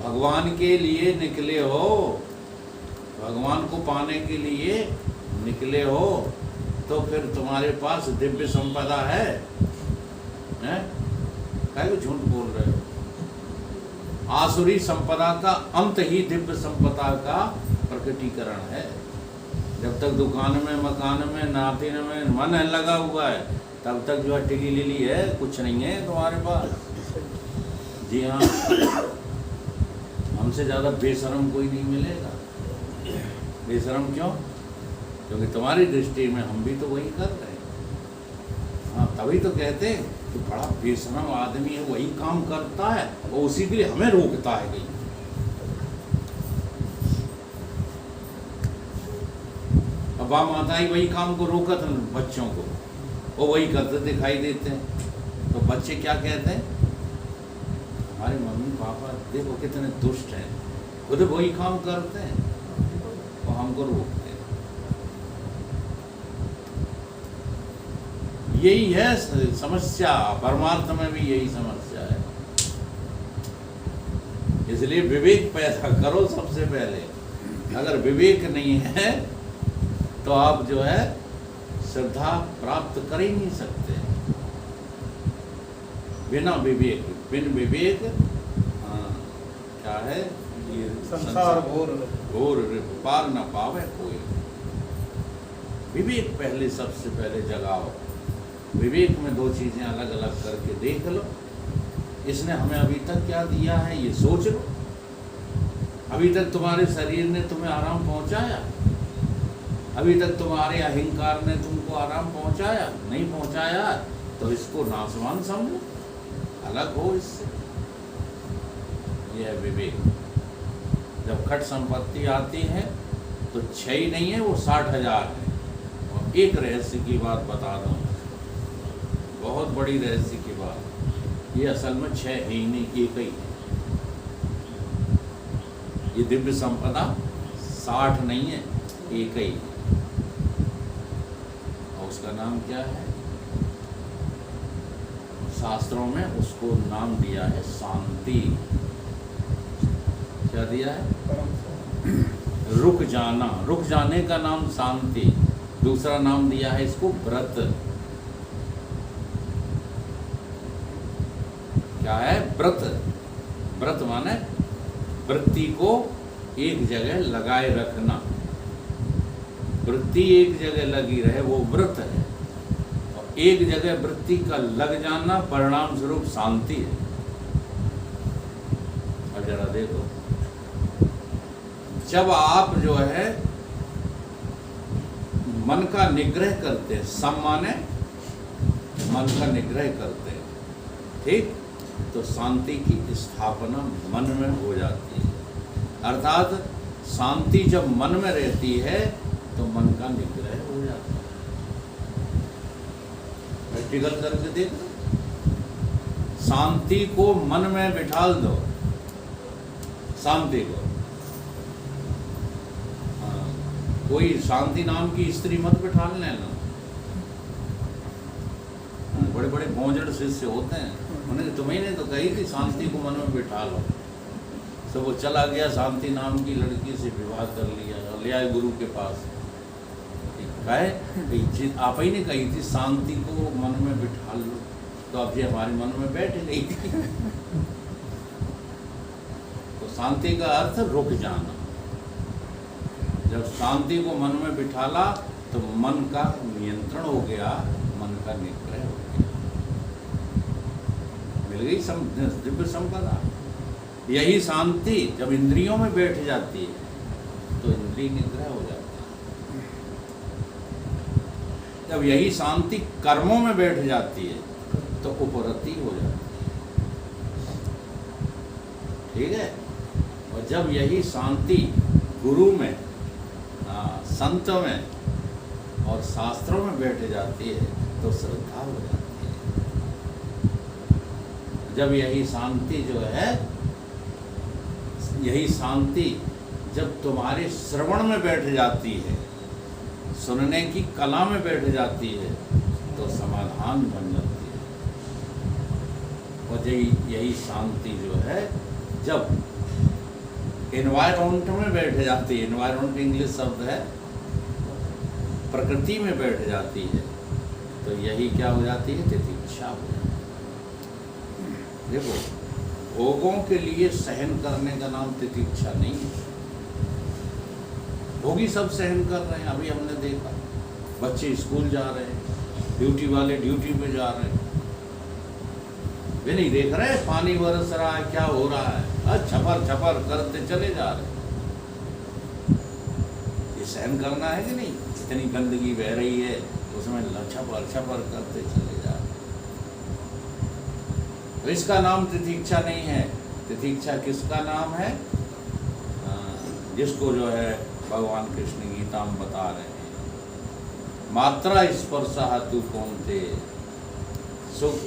भगवान के लिए निकले हो, भगवान को पाने के लिए निकले हो, तो फिर तुम्हारे पास दिव्य संपदा है? क्या झूठ बोल रहे हो? आसुरी संपदा का अंत ही दिव्य संपदा का प्रकटीकरण है। जब तक दुकान में, मकान में, नातिन में मन लगा हुआ है, तब तक जो है टिकी लिली है, कुछ नहीं है तुम्हारे पास। जी हाँ, हमसे ज़्यादा बेशरम कोई नहीं मिलेगा। बेशरम क्यों? क्योंकि तुम्हारी दृष्टि में हम भी तो वही कर रहे हैं। हाँ, तभी तो कहते हैं कि बड़ा बेशरम आदमी है, वही काम करता है और उसी के लिए हमें रोकता है कहीं। अब माता ही वही काम को रोकत बच्चों को, वो वही करते दिखाई देते हैं। तो बच्चे क्या कहते हैं? हमारे मम्मी पापा देखो कितने दुष्ट हैं, खुद वही काम करते हैं और हमको रोकते हैं। यही है समस्या, परमार्थ में भी यही समस्या है। इसलिए विवेक पैदा करो सबसे पहले। अगर विवेक नहीं है तो आप जो है श्रद्धा प्राप्त कर ही नहीं सकते। बिना विवेक, बिन विवेक क्या है? ये
संसार
घोर पार न पावे कोई। विवेक पहले, सबसे पहले जगाओ। विवेक में 2 चीजें अलग अलग करके देख लो। इसने हमें अभी तक क्या दिया है ये सोच लो। अभी तक तुम्हारे शरीर ने तुम्हें आराम पहुंचाया? अभी तक तुम्हारे अहंकार ने तुमको आराम पहुंचाया? नहीं पहुंचाया, तो इसको नाशवान समझो, अलग हो इससे। यह है विवेक। जब खट संपत्ति आती है तो 6 ही नहीं है, वो 60,000 है। और एक रहस्य की बात बता दूं, बहुत बड़ी रहस्य की बात, ये असल में 6 है ही नहीं, एक ही है। ये दिव्य संपदा 60 नहीं है, एक ही है। और उसका नाम क्या है? शास्त्रों में उसको नाम दिया है शांति। क्या दिया है?
परम
रुक जाना, रुक जाने का नाम शांति। दूसरा नाम दिया है इसको व्रत। क्या है? व्रत। व्रत माने वृत्ति को एक जगह लगाए रखना। वृत्ति एक जगह लगी रहे वो व्रत है, और एक जगह वृत्ति का लग जाना परिणाम स्वरूप शांति है। और जरा देखो, जब आप जो है मन का निग्रह करते हैं, सम माने मन का निग्रह करते हैं, ठीक, तो शांति की स्थापना मन में हो जाती है। अर्थात शांति जब मन में रहती है तो मन का निग्रह हो जाता है। प्रैक्टिकल करके देखो, शांति को मन में बिठाल दो, शांति को। कोई शांति नाम की स्त्री मत बिठाल लेना। बड़े बड़े भोंजड़ शिष्य होते हैं, उन्हें तुम्हें ने तो कही थी शांति को मन में बिठा लो। तो वो चला गया, शांति नाम की लड़की से विवाह कर लिया और ले आए गुरु के पास। कहे आप ही ने कही थी शांति को मन में बिठा लो, तो अब ये हमारे मन में बैठ गई थी। तो शांति का अर्थ रुक जाना। जब शांति को मन में बिठाला तो मन का नियंत्रण हो गया, मन का निग्रह हो गया, मिल गई दिव्य संपदा। यही शांति जब इंद्रियों में बैठ जाती है तो इंद्रिय निग्रह हो जाता है। जब यही शांति कर्मों में बैठ जाती है तो उपरति हो जाती है, ठीक है। और जब यही शांति गुरु में, संत में और शास्त्रों में बैठ जाती है तो श्रद्धा हो जाती है। जब यही शांति जो है, यही शांति जब तुम्हारे श्रवण में बैठ जाती है, सुनने की कला में बैठ जाती है तो समाधान बन जाती है। और यही शांति जो है जब एनवायरमेंट में बैठ जाती है, एनवायरमेंट इंग्लिश शब्द है, प्रकृति में बैठ जाती है, तो यही क्या हो जाती है? तितिक्षा हो जाती है। देखो, भोगों के लिए सहन करने का नाम तितिक्षा नहीं है। भोगी सब सहन कर रहे हैं। अभी हमने देखा बच्चे स्कूल जा रहे हैं, ड्यूटी वाले ड्यूटी पे जा रहे हैं, वे नहीं देख रहे पानी बरस रहा है, क्या हो रहा है, छपर छपर करते चले जा रहे हैं। ये सहन करना है कि नहीं? इतनी गंदगी बह रही है, उसमें छपर छपर करते चले जा रहे हैं। तो इसका नाम तितिक्षा नहीं है। तितिक्षा किसका नाम है? जिसको जो है भगवान कृष्ण गीता में बता रहे हैं, मात्रा स्पर्शः तु कौन्ते सुख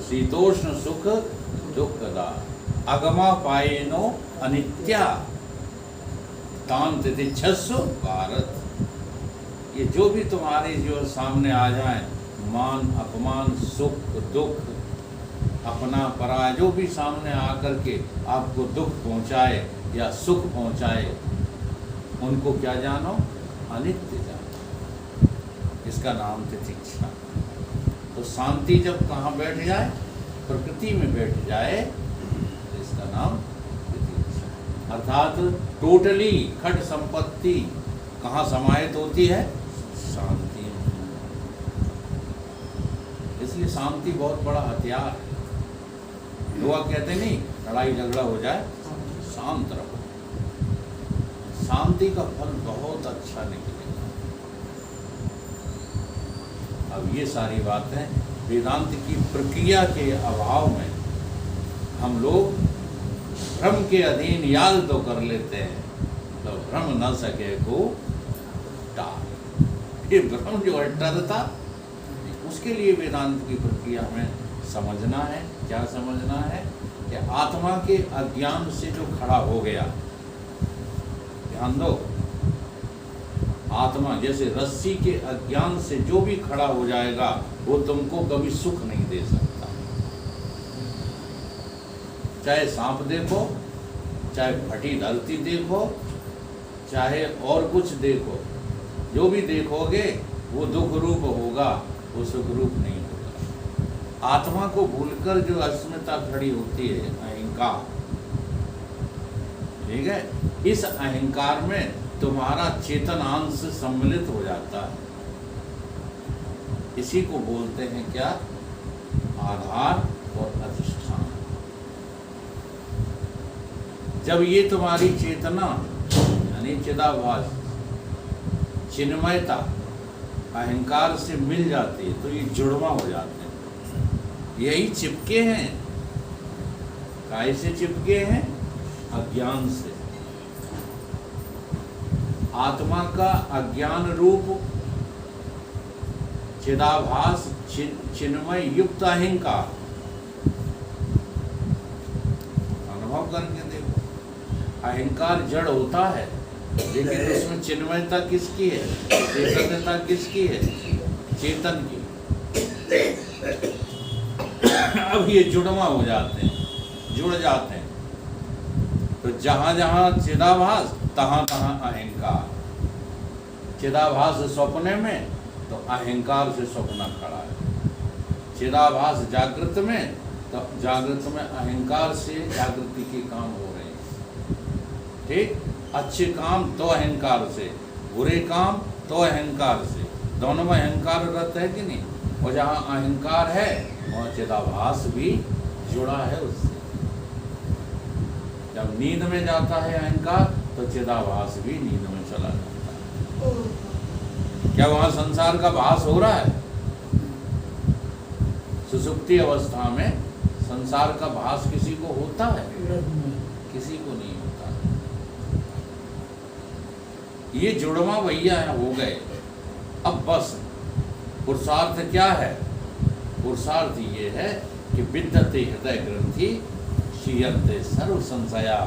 शीतोष्ण सुख दुखदा अगमा पायेनो अनित्या तान तितिक्षस्व भारत। ये जो भी तुम्हारे जो सामने आ जाए, मान अपमान सुख दुख अपना पराया, जो भी सामने आकर के आपको दुख पहुंचाए या सुख पहुंचाए, उनको क्या जानो? अनित्य जानो। इसका नाम तितिक्षा। तो शांति जब कहाँ बैठ जाए? प्रकृति में बैठ जाए, तो इसका नाम तितिक्षा। अर्थात टोटली खट संपत्ति कहाँ समाहित होती है? शांति में। इसलिए शांति बहुत बड़ा हथियार है। लोग कहते नहीं, लड़ाई झगड़ा हो जाए शांत रहो। शांति का फल बहुत अच्छा निकलेगा। अब ये सारी बातें वेदांत की प्रक्रिया के अभाव में हम लोग भ्रम के अधीन याद तो कर लेते हैं, तो भ्रम न सके को टाल। ये भ्रम जो है टरता, उसके लिए वेदांत की प्रक्रिया हमें समझना है। क्या समझना है कि आत्मा के अज्ञान से जो खड़ा हो गया, ध्यान दो, आत्मा जैसे रस्सी के अज्ञान से जो भी खड़ा हो जाएगा वो तुमको कभी सुख नहीं दे सकता। चाहे सांप देखो, चाहे फटी धरती देखो, चाहे और कुछ देखो, जो भी देखोगे वो दुख रूप होगा, वो सुख रूप नहीं होगा। आत्मा को भूलकर जो अस्मिता खड़ी होती है, अहंकार, ठीक है, इस अहंकार में तुम्हारा चेतन अंश सम्मिलित हो जाता है। इसी को बोलते हैं क्या? आधार और अधिष्ठान। जब ये तुम्हारी चेतना यानी चिदाभास, चिन्मयता अहंकार से मिल जाती है तो ये जुड़वा हो जाते हैं। यही चिपके हैं। काहे से चिपके हैं? अज्ञान से। आत्मा का अज्ञान रूप चिदाभास चिन्मय युक्त अहंकार, अनुभव करके देखो। अहंकार जड़ होता है लेकिन उसमें चिन्मयता किसकी है? चैतन्यता किसकी है? चेतन की। अब ये जुड़वा हो जाते हैं, जुड़ जाते हैं। तो जहां जहां चिदाभास तहां तहां अहंकार। चिदाभास सपने में तो अहंकार से सपना खड़ा है। चिदाभास जागृत में तो जागृत में अहंकार से जागृति के काम हो रहे हैं। ठीक, अच्छे काम तो अहंकार से, बुरे काम तो अहंकार से, दोनों में अहंकार रहता है कि नहीं? और जहाँ अहंकार है वहाँ चिदाभास भी जुड़ा है उससे। जब नींद में जाता है अहंकार तो चिदाभास भी नींद में चला जाता है। क्या वहाँ संसार का भास हो रहा है? सुसुप्ति अवस्था में संसार का भास किसी को होता है? किसी को नहीं होता। ये जुड़वा भैया हो गए। अब बस पुरुषार्थ क्या है? पुरुषार्थ ये है कि विद्यते हृदय ग्रंथि क्षीयन्ते सर्व संशया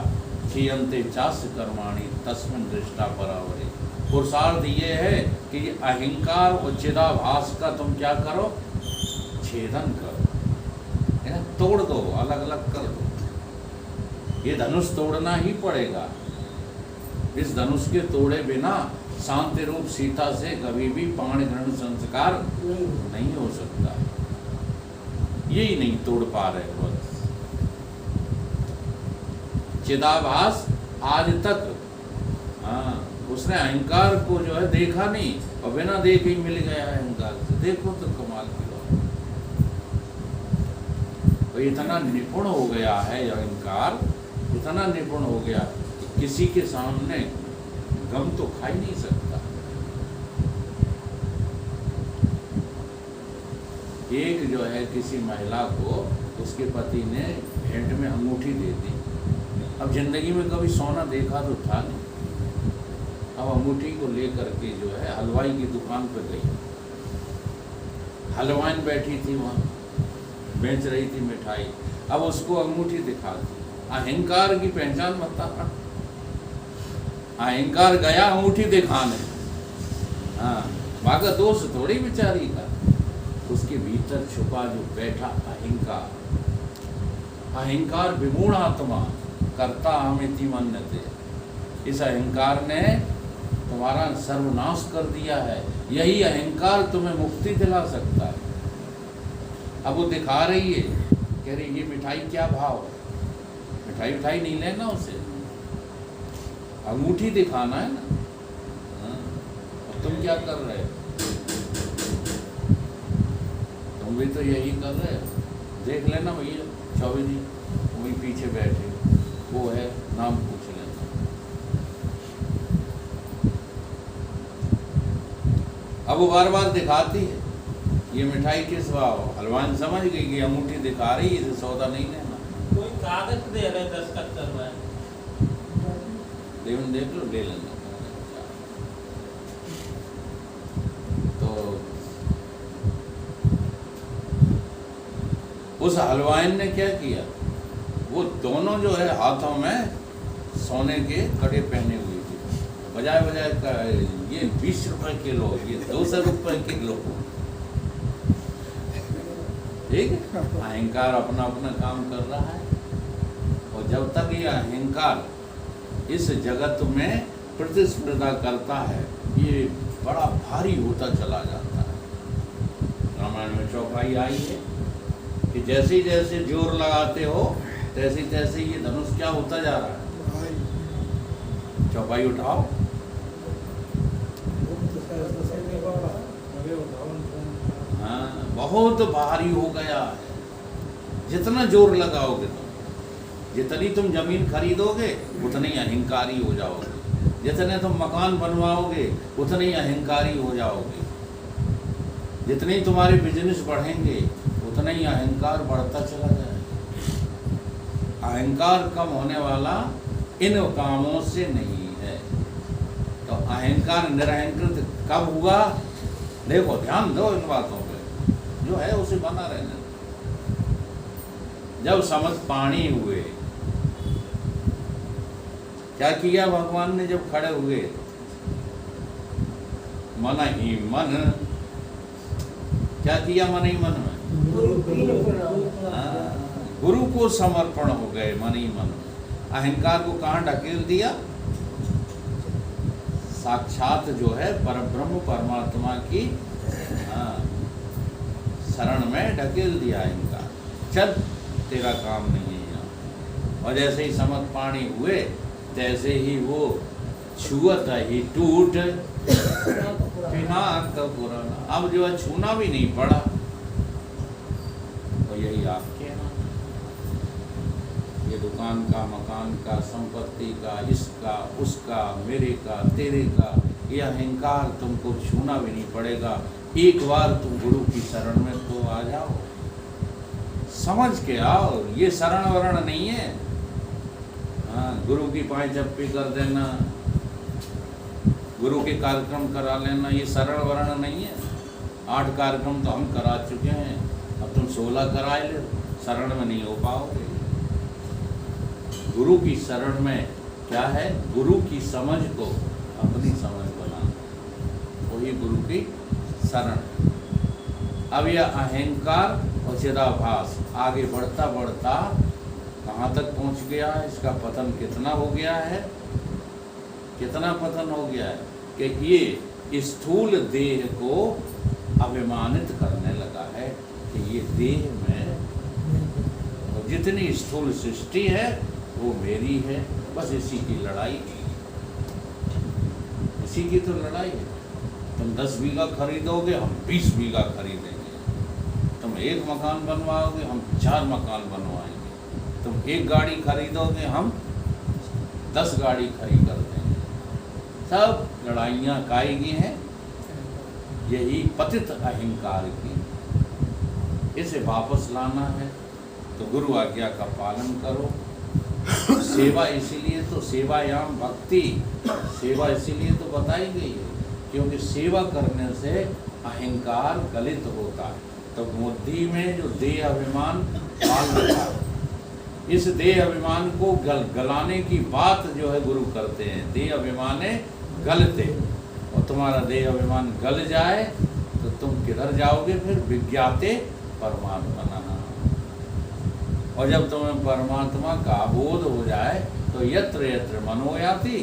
क्षीयन्ते चास्य कर्माणि तस्मिन् दृष्टा परावरे। पुरुषार्थ ये है कि अहंकार और चिदाभास का तुम क्या करो? छेदन करो, है ना? तोड़ दो, अलग अलग कर दो। ये धनुष तोड़ना ही पड़ेगा। इस धनुष के तोड़े बिना शांति रूप सीता से कभी भी पाण ग्रहण संस्कार नहीं हो सकता। यही नहीं तोड़ पा रहे बस। चिदाभास आज तक उसने अहंकार को जो है देखा नहीं और बिना देखे ही मिल गया है अहंकार से। देखो तो कमाल की बात। तो इतना निपुण हो गया है अहंकार, इतना निपुण हो गया कि किसी के सामने गम तो खा ही नहीं सकता। एक जो है किसी महिला को उसके पति ने भेंट में अंगूठी दे दी। अब जिंदगी में कभी सोना देखा तो था नहीं। अब अंगूठी को लेकर के जो है हलवाई की दुकान पर गई। हलवाइन बैठी थी वहाँ, बेच रही थी मिठाई। अब उसको अंगूठी दिखा दी। अहंकार की पहचान बता। अहंकार गया अंगूठी दिखाने, हाँ, भागा दोष थोड़ी बेचारी का। उसके भीतर छुपा जो बैठा अहंकार, अहंकार विमूढ़ आत्मा कर्ता अहमिति मन्यते। इस अहंकार ने तुम्हारा सर्वनाश कर दिया है। यही अहंकार तुम्हें मुक्ति दिला सकता है। अब वो दिखा रही है, कह रही ये मिठाई क्या भाव? मिठाई मिठाई नहीं लेना उसे, अंगूठी दिखाना है ना। और तुम क्या कर रहे हो? तुम भी तो यही कर रहे हो। देख लेना भैया, चौबे जी वही पीछे बैठे, वो है, नाम पूछ लेना। अब वो बार बार दिखाती है ये मिठाई किस भाव। हलवान समझ गई कि अंगूठी दिखा रही है, इसे सौदा नहीं लेना।
कोई कागज दे रहे, दस्तखत करवाए।
टेबल देख लो, ले लेना। तो उस हलवाइन ने क्या किया, वो दोनों जो है हाथों में सोने के कड़े पहने हुए थे, बजाय बजाय का ये 20 रुपए किलो, ये 200 रुपए किलो। ठीक है, अहंकार अपना अपना काम कर रहा है। और जब तक ये अहंकार इस जगत में प्रतिस्पर्धा करता है, ये बड़ा भारी होता चला जाता है। रामायण में चौपाई आई है कि जैसे ही जैसे जोर लगाते हो तैसे तैसे ये धनुष क्या होता जा रहा है। चौपाई उठाओ, हाँ, बहुत भारी हो गया है। जितना जोर लगाओगे तुम, जितनी तुम जमीन खरीदोगे उतने ही अहंकारी हो जाओगे, जितने तुम मकान बनवाओगे उतने ही अहंकारी हो जाओगे, जितने ही तुम्हारे बिजनेस बढ़ेंगे उतना ही अहंकार बढ़ता चला जाएगा। अहंकार कम होने वाला इन कामों से नहीं है। तो अहंकार निरहंकृत कब हुआ? देखो, ध्यान दो इन बातों पे, जो है उसे बना रहने। जब समझ पानी हुए, क्या किया भगवान ने? जब खड़े हुए, मन ही मन, क्या किया मन ही मन में? गुरु को समर्पण हो गए मन ही मन। अहंकार को कहाँ ढकेल दिया? साक्षात जो है परब्रह्म परमात्मा की शरण में ढकेल दिया अहंकार। चल, तेरा काम नहीं है यहाँ। और जैसे ही समझ पानी हुए तैसे ही वो छुअत ही टूट पिनाक पुराना। अब जो है छूना भी नहीं पड़ा। तो यही आपके यहाँ ये दुकान का, मकान का, संपत्ति का, इसका, उसका, मेरे का, तेरे का, ये अहंकार तुमको छूना भी नहीं पड़ेगा। एक बार तुम गुरु की शरण में तो आ जाओ, समझ के आओ। ये शरण वरण नहीं है। हाँ, गुरु की पाए जप्पी कर देना, गुरु के कार्यक्रम करा लेना, ये शरण वरण नहीं है। 8 कार्यक्रम तो हम करा चुके हैं, अब तुम 16 कराए ले, शरण में नहीं हो पाओगे। गुरु की शरण में क्या है? गुरु की समझ को अपनी समझ बनाना, वही गुरु की शरण। अब यह अहंकार और चिदाभास आगे बढ़ता बढ़ता कहाँ तक पहुँच गया है? इसका पतन कितना हो गया है? कितना पतन हो गया है कि ये स्थूल देह को अभिमानित करने लगा है कि ये देह में और जितनी स्थूल सृष्टि है वो मेरी है। बस इसी की लड़ाई, इसी की तो लड़ाई है। तुम 10 बीघा खरीदोगे, हम 20 बीघा खरीदेंगे। तुम 1 मकान बनवाओगे, हम 4 मकान बनवाएंगे। तुम 1 गाड़ी खरीदोगे, हम 10 गाड़ी खरीद कर देंगे। सब लड़ाइयाँ कायगी हैं, यही पतित अहंकार की। इसे वापस लाना है तो गुरु आज्ञा का पालन करो। सेवा इसीलिए तो सेवायाम भक्ति, सेवा इसीलिए तो बताई गई है क्योंकि सेवा करने से अहंकार गलित होता है। तो बुद्धि में जो देह अभिमान पाल रखा है, इस देह अभिमान को गलाने की बात जो है गुरु करते हैं। देह अभिमाने गलते, और तुम्हारा देह अभिमान गल जाए तो तुम किधर जाओगे? फिर विज्ञाते परमात्मा। और जब तुम्हें परमात्मा का बोध हो जाए तो यत्र यत्र मनोयाति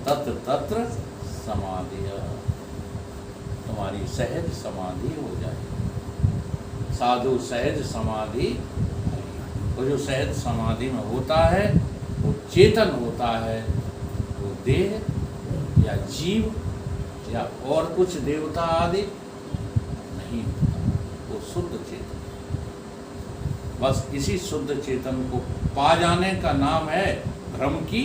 तत्र तत्र समाधि, तुम्हारी सहज समाधि हो जाए। साधु सहज समाधि, वो जो सहज समाधि में होता है वो चेतन होता है। वो देह या जीव या और कुछ देवता आदि नहीं होता, वो शुद्ध चेतन। बस इसी शुद्ध चेतन को पा जाने का नाम है भ्रम की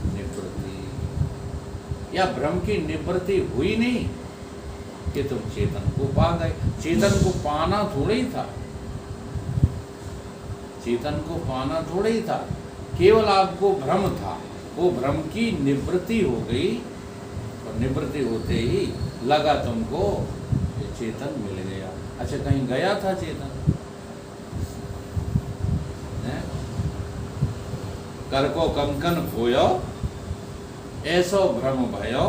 निवृत्ति। या भ्रम की निवृत्ति हुई नहीं कि तुम चेतन को पा गए। चेतन को पाना थोड़ा ही था, चेतन को पाना थोड़ा ही था, केवल आपको भ्रम था वो भ्रम की निवृत्ति हो गई, और निवृत्ति होते ही लगा तुमको ये चेतन मिल गया। अच्छा, कहीं गया था चेतन? हैं? कर को कंकन खोयो, ऐसो भ्रम भयो,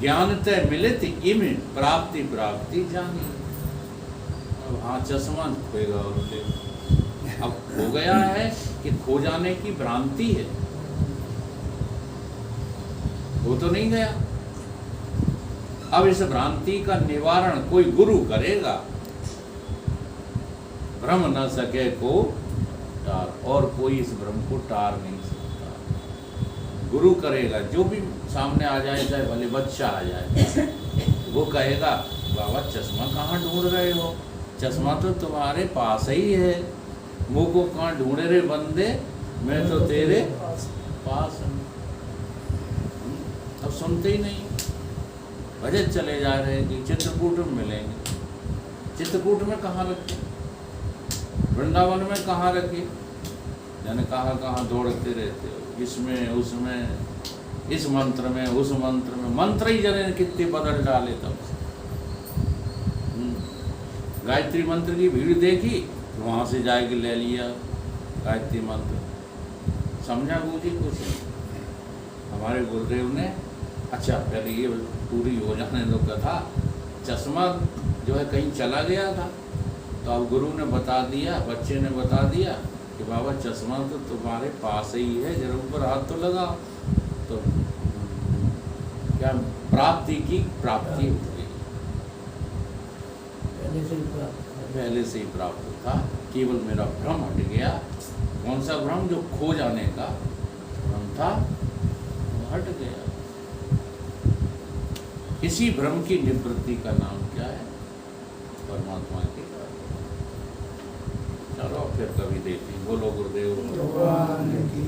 ज्ञान ते मिलित इम प्राप्ति प्राप्ति जानी। अब हाँ, चश्मा खोएगा और ले, अब हो गया है कि खो जाने की भ्रांति है, वो तो नहीं गया। अब इस भ्रांति का निवारण कोई गुरु करेगा, भ्रम न सके को टार, और कोई इस भ्रम को टार नहीं सकता। गुरु करेगा, जो भी सामने आ जाए, चाहे भले बच्चा आ जाए, वो कहेगा बाबा चश्मा कहाँ ढूंढ रहे हो, चश्मा तो तुम्हारे पास ही है, मुँह को कहाँ ढूंढे रे बंदे, मैं तो तेरे पास हूँ। अब सुनते ही नहीं, भजन चले जा रहे हैं कि चित्रकूट में मिलेंगे। चित्रकूट में कहाँ रखे, वृंदावन में कहाँ रखे, यानी कहाँ दौड़ते रहते हो, इसमें उसमें, इस मंत्र में उस मंत्र में, मंत्र ही जने कितने बदल डाले तब से। गायत्री मंत्र की भीड़ देखी तो वहाँ से जाके ले लिया गायत्री मंत्र, समझा बूझी कुछ नहीं। हमारे गुरुदेव ने, अच्छा पहले ये पूरी हो जाने दो कथा, चश्मा जो है कहीं चला गया था, तो अब गुरु ने बता दिया, बच्चे ने बता दिया कि बाबा चश्मा तो तुम्हारे पास ही है, जरा ऊपर हाथ तो लगाओ, तो क्या प्राप्ति की प्राप्ति हो गई, पहले से ही प्राप्त था। केवल मेरा भ्रम हट गया। कौन सा भ्रम? जो खो जाने का भ्रम था, वो हट गया। इसी भ्रम की निवृत्ति का नाम क्या है? परमात्मा की प्राप्ति। चलो फिर कभी देखते हैं। बोलो गुरुदेव।
भगवान की